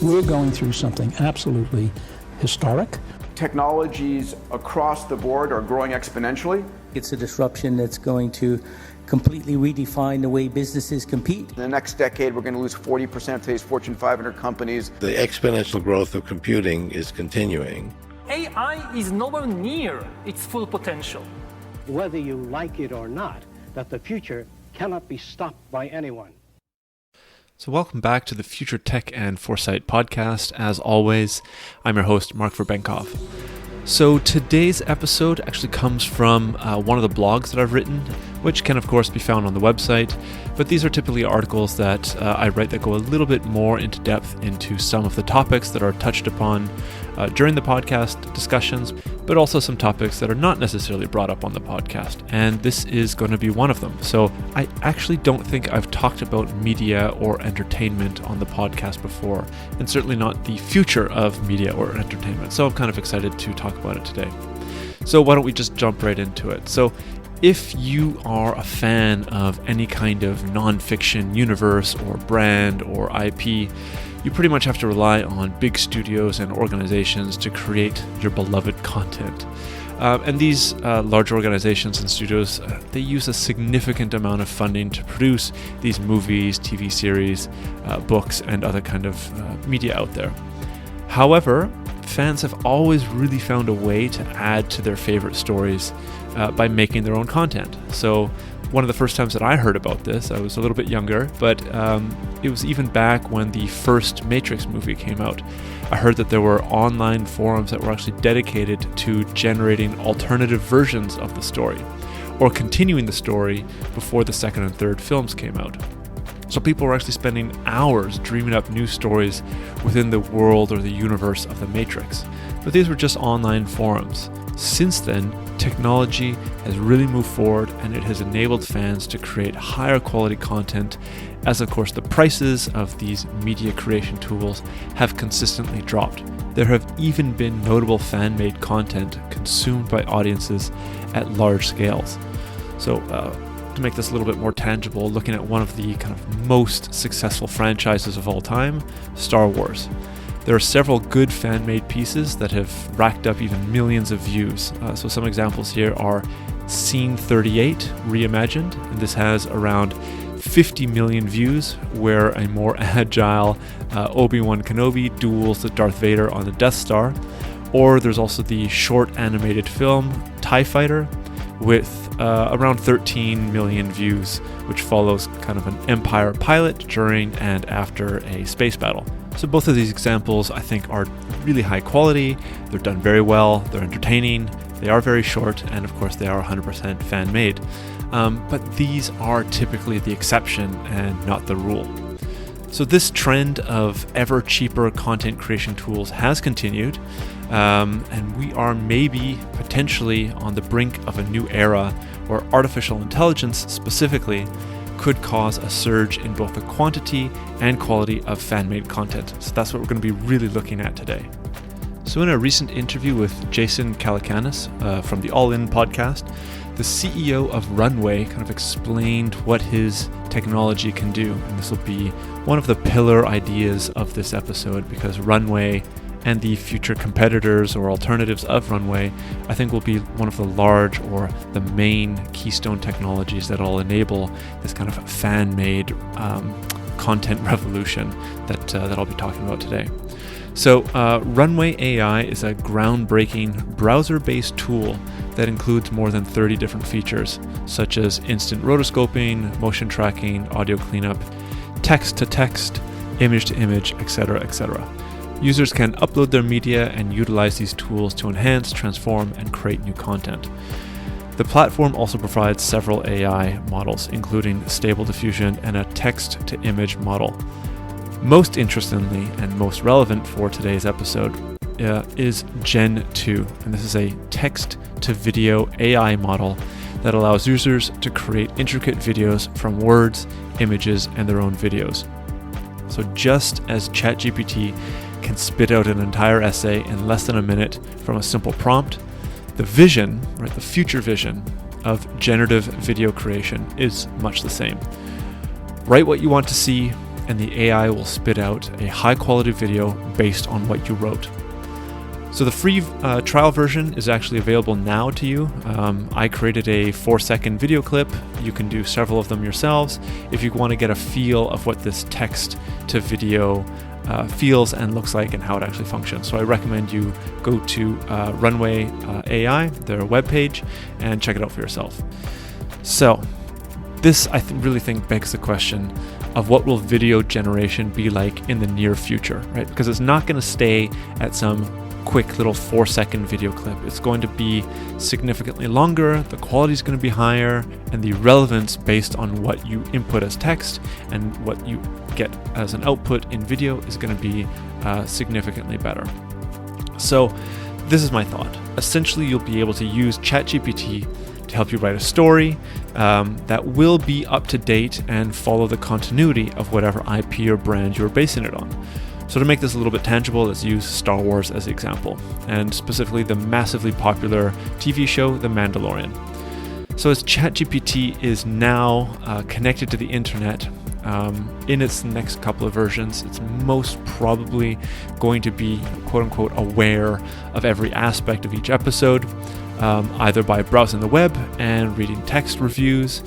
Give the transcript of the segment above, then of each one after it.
We're going through something absolutely historic. Technologies across the board are growing exponentially. It's a disruption that's going to completely redefine the way businesses compete. In the next decade, we're going to lose 40% of today's Fortune 500 companies. The exponential growth of computing is continuing. AI is nowhere near its full potential. Whether you like it or not, that the future cannot be stopped by anyone. So welcome back to the Future Tech and Foresight podcast. As always, I'm your host, Mark Verbenkov. So today's episode actually comes from one of the blogs that I've written, which can of course be found on the website, but these are typically articles that I write that go a little bit more into depth into some of the topics that are touched upon during the podcast discussions, but also some topics that are not necessarily brought up on the podcast, and this is going to be one of them. So I actually don't think I've talked about media or entertainment on the podcast before, and certainly not the future of media or entertainment, so I'm kind of excited to talk about it today. So why don't we just jump right into it. So if you are a fan of any kind of nonfiction universe or brand or IP, you pretty much have to rely on big studios and organizations to create your beloved content. And these large organizations and studios, they use a significant amount of funding to produce these movies, TV series, books, and other kind of media out there. However, fans have always really found a way to add to their favorite stories by making their own content. So one of the first times that I heard about this, I was a little bit younger, but it was even back when the first Matrix movie came out. I heard that there were online forums that were actually dedicated to generating alternative versions of the story, or continuing the story before the second and third films came out. So people were actually spending hours dreaming up new stories within the world or the universe of the Matrix. But these were just online forums. Since then, technology has really moved forward, and it has enabled fans to create higher quality content, as of course the prices of these media creation tools have consistently dropped. There have even been notable fan-made content consumed by audiences at large scales. So to make this a little bit more tangible, looking at one of the kind of most successful franchises of all time, Star Wars. There are several good fan-made pieces that have racked up even millions of views. So some examples here are Scene 38 Reimagined, and this has around 50 million views, where a more agile Obi-Wan Kenobi duels the Darth Vader on the Death Star. Or there's also the short animated film TIE Fighter, with around 13 million views, which follows kind of an Empire pilot during and after a space battle. So both of these examples, I think, are really high quality, they're done very well, they're entertaining, they are very short, and of course they are 100% fan-made. But these are typically the exception and not the rule. So this trend of ever cheaper content creation tools has continued, and we are maybe potentially on the brink of a new era where artificial intelligence specifically could cause a surge in both the quantity and quality of fan-made content. So that's what we're going to be really looking at today. So in a recent interview with Jason Calacanis from the All In podcast, the CEO of Runway kind of explained what his technology can do. And this will be one of the pillar ideas of this episode, because Runway and the future competitors or alternatives of Runway, I think, will be one of the large or the main keystone technologies that will enable this kind of fan-made content revolution that I'll be talking about today. So Runway AI is a groundbreaking browser-based tool that includes more than 30 different features, such as instant rotoscoping, motion tracking, audio cleanup, text-to-text, image-to-image, etc., etc. Users can upload their media and utilize these tools to enhance, transform, and create new content. The platform also provides several AI models, including Stable Diffusion and a text-to-image model. Most interestingly and most relevant for today's episode is Gen 2, and this is a text-to-video AI model that allows users to create intricate videos from words, images, and their own videos. So just as ChatGPT can spit out an entire essay in less than a minute from a simple prompt, the vision, right, the future vision of generative video creation is much the same. Write what you want to see, and the AI will spit out a high quality video based on what you wrote. So the free trial version is actually available now to you. I created a 4-second video clip. You can do several of them yourselves if you want to get a feel of what this text to video feels and looks like and how it actually functions. So I recommend you go to Runway AI, their webpage, and check it out for yourself. So this, I really think, begs the question of what will video generation be like in the near future, right? Because it's not going to stay at some quick little 4-second video clip. It's going to be significantly longer, the quality is going to be higher, and the relevance based on what you input as text and what you get as an output in video is going to be significantly better. So this is my thought. Essentially, you'll be able to use ChatGPT to help you write a story that will be up to date and follow the continuity of whatever IP or brand you're basing it on. So to make this a little bit tangible, let's use Star Wars as an example, and specifically the massively popular TV show, The Mandalorian. So as ChatGPT is now connected to the internet, in its next couple of versions, it's most probably going to be quote-unquote aware of every aspect of each episode, either by browsing the web and reading text reviews,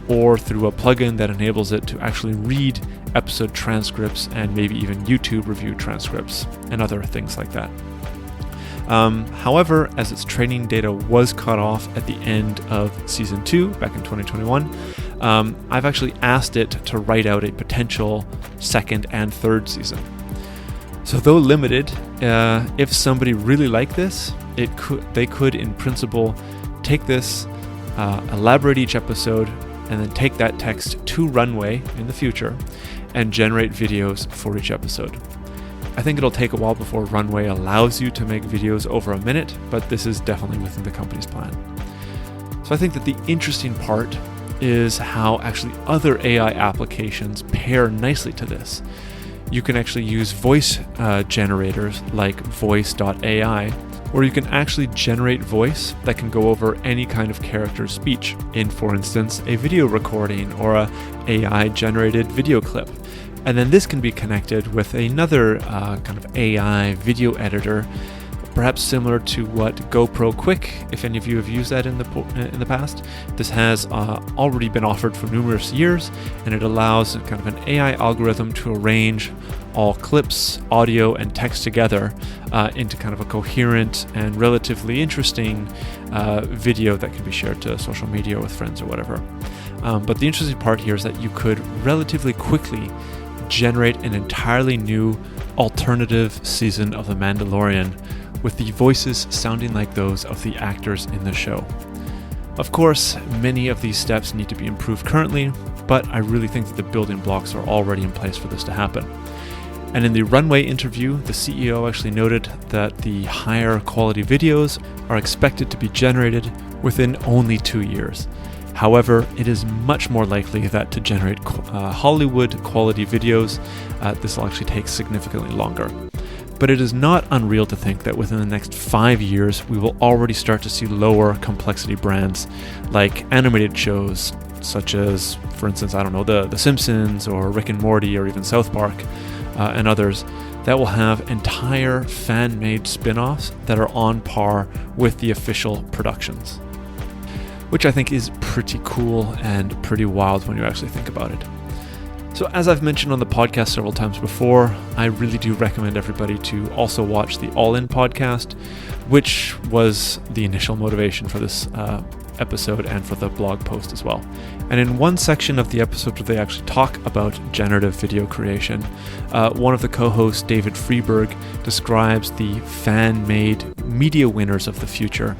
or through a plugin that enables it to actually read episode transcripts and maybe even YouTube review transcripts and other things like that. However, as its training data was cut off at the end of season 2 back in 2021, I've actually asked it to write out a potential second and third season. So though limited, if somebody really liked this, they could in principle take this, elaborate each episode, and then take that text to Runway in the future and generate videos for each episode. I think it'll take a while before Runway allows you to make videos over a minute, but this is definitely within the company's plan. So I think that the interesting part is how actually other AI applications pair nicely to this. You can actually use voice generators like voice.ai, where you can actually generate voice that can go over any kind of character's speech in, for instance, a video recording or a AI-generated video clip. And then this can be connected with another kind of AI video editor, perhaps similar to what GoPro Quick, if any of you have used that in the past. This has already been offered for numerous years, and it allows kind of an AI algorithm to arrange all clips, audio, and text together into kind of a coherent and relatively interesting video that can be shared to social media with friends or whatever. But the interesting part here is that you could relatively quickly generate an entirely new alternative season of The Mandalorian with the voices sounding like those of the actors in the show. Of course, many of these steps need to be improved currently, but I really think that the building blocks are already in place for this to happen. And in the Runway interview, the CEO actually noted that the higher quality videos are expected to be generated within only 2 years. However, it is much more likely that to generate Hollywood quality videos, this will actually take significantly longer. But it is not unreal to think that within the next 5 years, we will already start to see lower complexity brands like animated shows such as, for instance, The Simpsons or Rick and Morty or even South Park and others that will have entire fan-made spin-offs that are on par with the official productions, which I think is pretty cool and pretty wild when you actually think about it. So as I've mentioned on the podcast several times before, I really do recommend everybody to also watch the All In podcast, which was the initial motivation for this episode and for the blog post as well. And in one section of the episode where they actually talk about generative video creation, one of the co-hosts, David Freeberg, describes the fan-made media winners of the future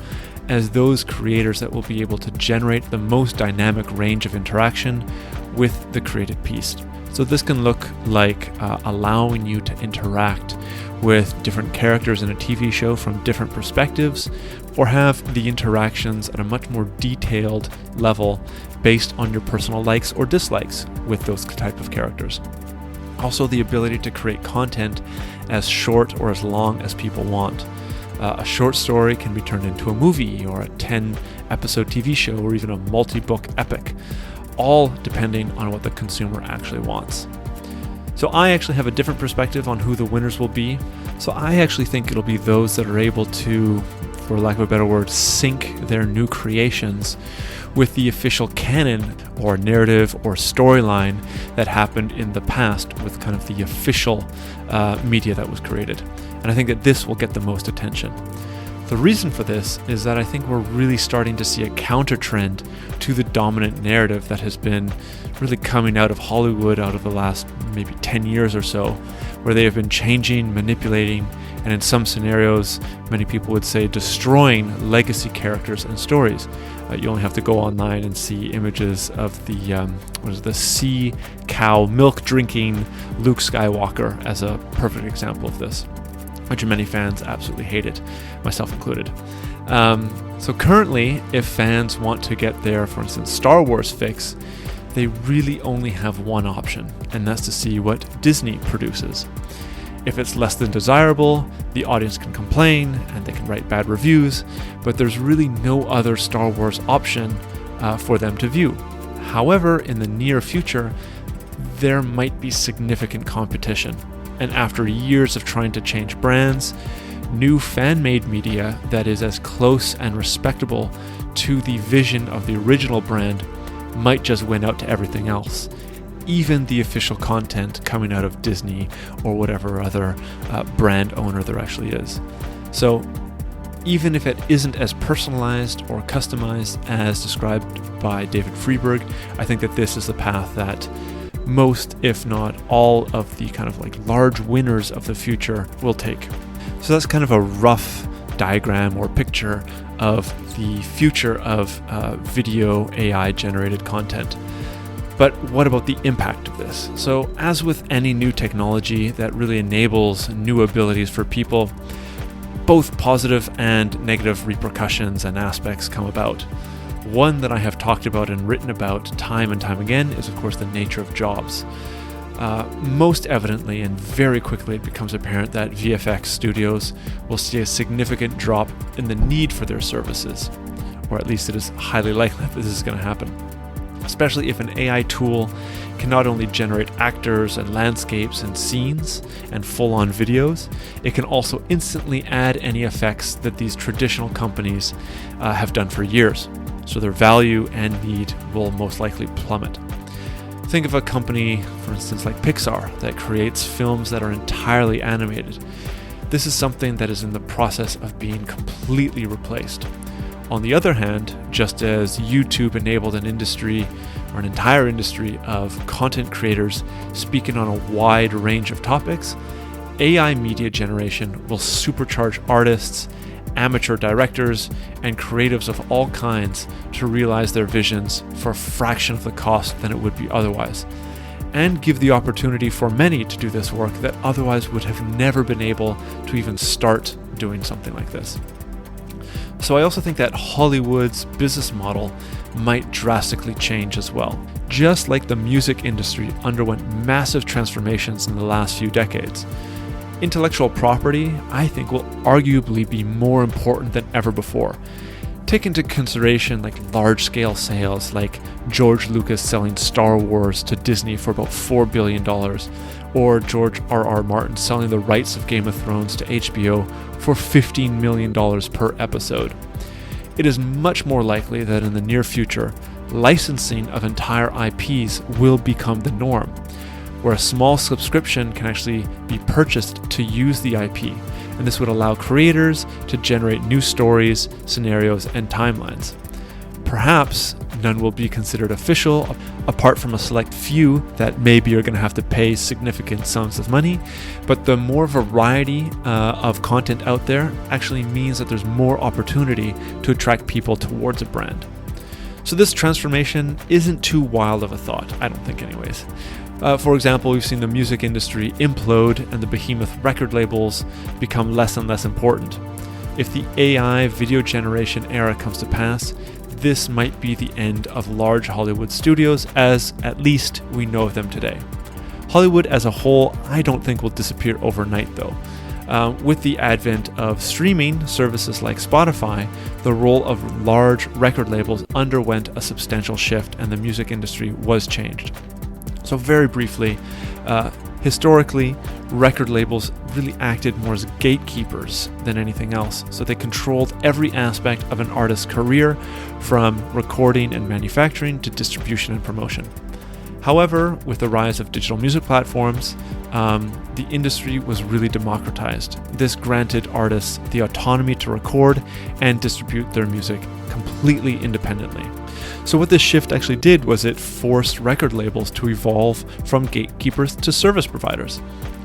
as those creators that will be able to generate the most dynamic range of interaction with the created piece. So this can look like allowing you to interact with different characters in a TV show from different perspectives, or have the interactions at a much more detailed level based on your personal likes or dislikes with those type of characters. Also, the ability to create content as short or as long as people want. A short story can be turned into a movie or a 10-episode TV show or even a multi-book epic, all depending on what the consumer actually wants. So I actually have a different perspective on who the winners will be. So I actually think it'll be those that are able to, for lack of a better word, sync their new creations with the official canon or narrative or storyline that happened in the past with kind of the official media that was created. And I think that this will get the most attention. The reason for this is that I think we're really starting to see a counter trend to the dominant narrative that has been really coming out of Hollywood out of the last maybe 10 years or so, where they have been changing, manipulating, and in some scenarios, many people would say destroying legacy characters and stories. You only have to go online and see images of the sea cow milk drinking Luke Skywalker as a perfect example of this, which many fans absolutely hated, myself included. So currently, if fans want to get their, for instance, Star Wars fix, they really only have one option, and that's to see what Disney produces. If it's less than desirable, the audience can complain and they can write bad reviews, but there's really no other Star Wars option for them to view. However, in the near future, there might be significant competition. And after years of trying to change brands, new fan-made media that is as close and respectable to the vision of the original brand might just win out to everything else, even the official content coming out of Disney or whatever other brand owner there actually is. So even if it isn't as personalized or customized as described by David Freeberg, I think that this is the path that most, if not all, of the kind of like large winners of the future will take. So that's kind of a rough diagram or picture of the future of video AI generated content. But what about the impact of this? So as with any new technology that really enables new abilities for people, both positive and negative repercussions and aspects come about. One that I have talked about and written about time and time again is, of course, the nature of jobs. Most evidently and very quickly it becomes apparent that VFX studios will see a significant drop in the need for their services, or at least it is highly likely that this is going to happen. Especially if an AI tool can not only generate actors and landscapes and scenes and full-on videos, it can also instantly add any effects that these traditional companies have done for years. So their value and need will most likely plummet. Think of a company, for instance, like Pixar, that creates films that are entirely animated. This is something that is in the process of being completely replaced. On the other hand, just as YouTube enabled an industry or an entire industry of content creators speaking on a wide range of topics, AI media generation will supercharge artists, amateur directors, and creatives of all kinds to realize their visions for a fraction of the cost than it would be otherwise, and give the opportunity for many to do this work that otherwise would have never been able to even start doing something like this. So I also think that Hollywood's business model might drastically change as well. Just like the music industry underwent massive transformations in the last few decades, intellectual property, I think, will arguably be more important than ever before. Take into consideration like large-scale sales, like George Lucas selling Star Wars to Disney for about $4 billion, or George R.R. Martin selling the rights of Game of Thrones to HBO for $15 million per episode. It is much more likely that in the near future, licensing of entire IPs will become the norm, where a small subscription can actually be purchased to use the IP, and this would allow creators to generate new stories, scenarios, and timelines. Perhaps none will be considered official, apart from a select few that maybe are going to have to pay significant sums of money, but the more variety of content out there actually means that there's more opportunity to attract people towards a brand. So this transformation isn't too wild of a thought, I don't think anyways. For example, we've seen the music industry implode and the behemoth record labels become less and less important. If the AI video generation era comes to pass, this might be the end of large Hollywood studios, as at least we know of them today. Hollywood as a whole, I don't think will disappear overnight though. With the advent of streaming services like Spotify, the role of large record labels underwent a substantial shift and the music industry was changed. So very briefly, Historically, record labels really acted more as gatekeepers than anything else, so they controlled every aspect of an artist's career, from recording and manufacturing to distribution and promotion. However, with the rise of digital music platforms, the industry was really democratized. This granted artists the autonomy to record and distribute their music completely independently. So what this shift actually did was it forced record labels to evolve from gatekeepers to service providers.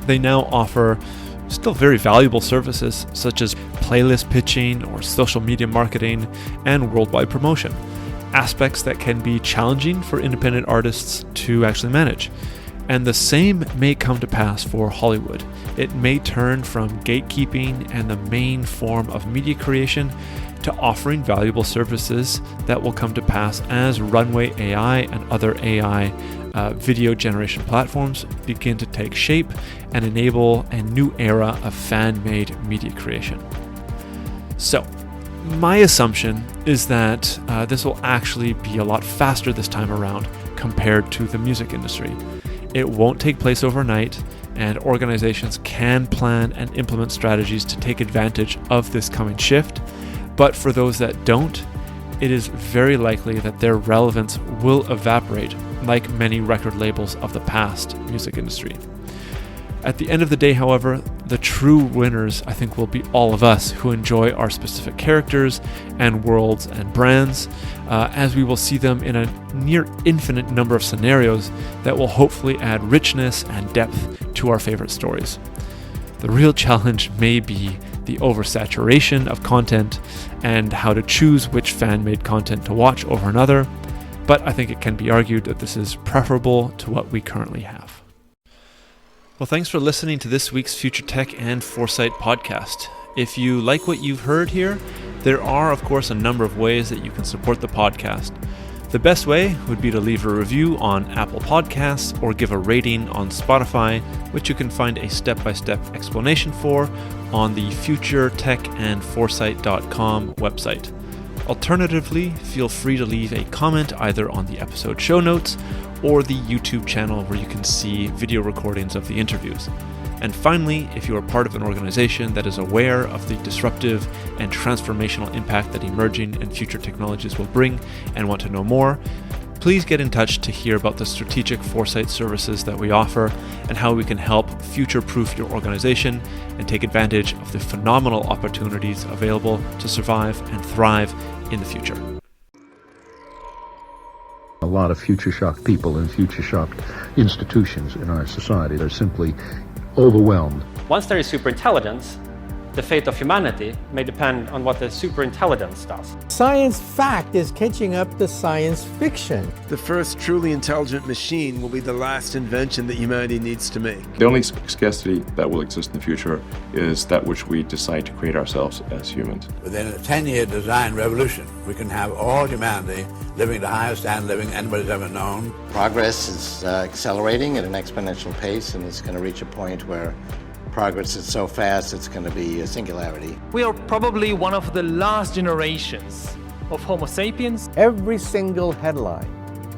They now offer still very valuable services such as playlist pitching or social media marketing and worldwide promotion, aspects that can be challenging for independent artists to actually manage. And the same may come to pass for Hollywood. It may turn from gatekeeping and the main form of media creation to offering valuable services that will come to pass as Runway AI and other AI video generation platforms begin to take shape and enable a new era of fan-made media creation. So, my assumption is that this will actually be a lot faster this time around compared to the music industry. It won't take place overnight, and organizations can plan and implement strategies to take advantage of this coming shift. But for those that don't, it is very likely that their relevance will evaporate, like many record labels of the past music industry. At the end of the day, however, the true winners, I think, will be all of us who enjoy our specific characters and worlds and brands, as we will see them in a near infinite number of scenarios that will hopefully add richness and depth to our favorite stories. The real challenge may be the oversaturation of content and how to choose which fan-made content to watch over another, but I think it can be argued that this is preferable to what we currently have. Well, thanks for listening to this week's Future Tech and Foresight podcast. If you like what you've heard here, there are, of course, a number of ways that you can support the podcast. The best way would be to leave a review on Apple Podcasts or give a rating on Spotify, which you can find a step-by-step explanation for on the futuretechandforesight.com website. Alternatively, feel free to leave a comment either on the episode show notes or the YouTube channel where you can see video recordings of the interviews. And finally, if you are part of an organization that is aware of the disruptive and transformational impact that emerging and future technologies will bring and want to know more, please get in touch to hear about the strategic foresight services that we offer and how we can help future-proof your organization and take advantage of the phenomenal opportunities available to survive and thrive in the future. A lot of future-shocked people and future-shocked institutions in our society. They're simply overwhelmed. Once there is superintelligence, the fate of humanity may depend on what the superintelligence does. Science fact is catching up to science fiction. The first truly intelligent machine will be the last invention that humanity needs to make. The only scarcity that will exist in the future is that which we decide to create ourselves as humans. Within a 10-year design revolution, we can have all humanity living the highest standard of living anybody's ever known. Progress is accelerating at an exponential pace, and it's going to reach a point where progress is so fast it's going to be a singularity. We are probably one of the last generations of Homo sapiens. Every single headline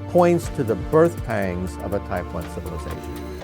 points to the birth pangs of a Type 1 civilization.